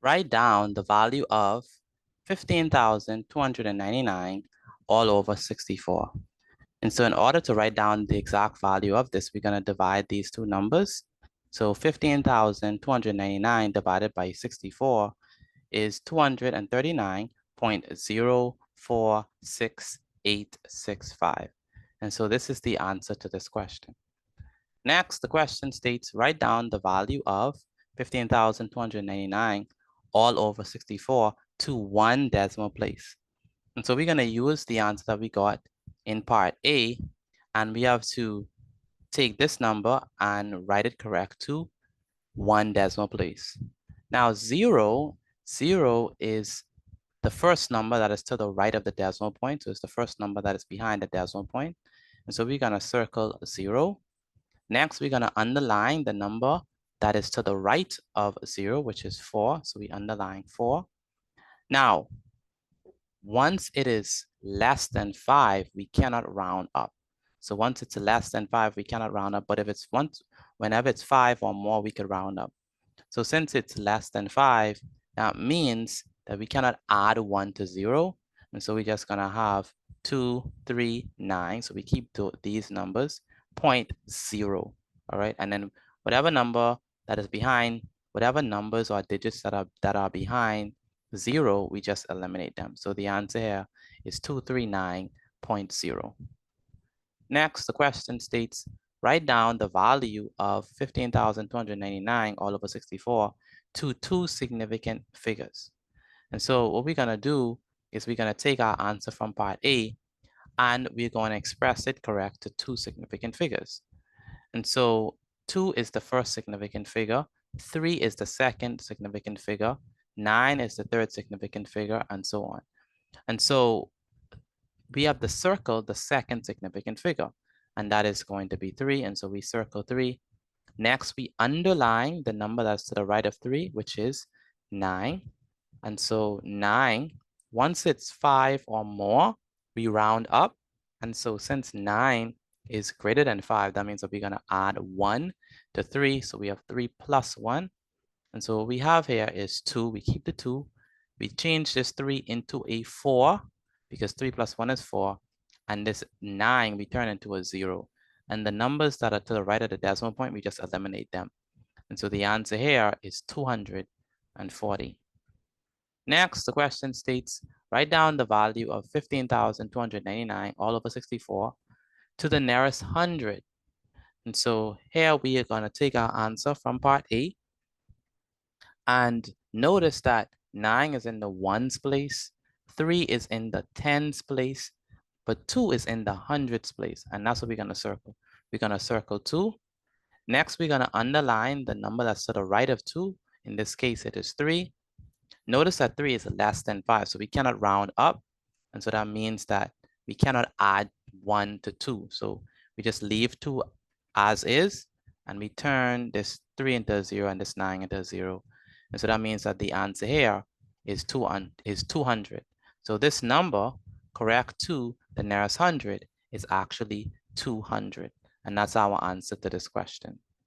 Write down the value of 15,299 all over 64. And so in order to write down the exact value of this, we're going to divide these two numbers. So 15,299 divided by 64 is 239.046865. And so this is the answer to this question. Next, the question states, write down the value of 15,299 all over 64 to one decimal place. And so we're going to use the answer that we got in part A, and we have to take this number and write it correct to one decimal place. Now, zero is the first number that is to the right of the decimal point. So it's the first number that is behind the decimal point. And so we're going to circle 0. Next, we're going to underline the number that is to the right of 0, which is 4. So we underline 4. Now, once it is less than 5, we cannot round up. So once it's less than 5, we cannot round up. But if it's whenever it's 5 or more, we could round up. So since it's less than 5, that means that we cannot add 1 to 0. And so we're just going to have 2, 3, 9. So we keep these numbers 0.0. All right. And then whatever number that is behind, whatever numbers or digits that are behind 0, we just eliminate them. So the answer here is 239.0. Next, the question states, write down the value of 15,299 all over 64 to two significant figures. And so what we're going to do is we're going to take our answer from part A and we're going to express it correct to two significant figures. And so 2 is the first significant figure, 3 is the second significant figure, 9 is the third significant figure, and so on. And so we have to circle the second significant figure, and that is going to be 3. And so we circle 3. Next, we underline the number that's to the right of 3, which is 9. And so 9, once it's 5 or more, we round up. And so since 9 is greater than 5, that means that we're going to add 1 to 3. So we have 3 plus 1. And so what we have here is 2. We keep the 2. We change this 3 into a 4 because 3 plus 1 is 4. And this 9 we turn into a 0. And the numbers that are to the right of the decimal point, we just eliminate them. And so the answer here is 240. Next, the question states, write down the value of 15,299 all over 64 to the nearest 100. And so here we are going to take our answer from part A. And notice that 9 is in the ones place, 3 is in the tens place, but 2 is in the hundreds place. And that's what we're going to circle. We're going to circle 2. Next, we're going to underline the number that's to the right of 2. In this case, it is 3. Notice that 3 is less than 5, so we cannot round up. And so that means that we cannot add 1 to 2. So we just leave 2 as is, and we turn this 3 into a 0 and this 9 into a 0. And so that means that the answer here is 200. So this number, correct to the nearest 100, is actually 200. And that's our answer to this question.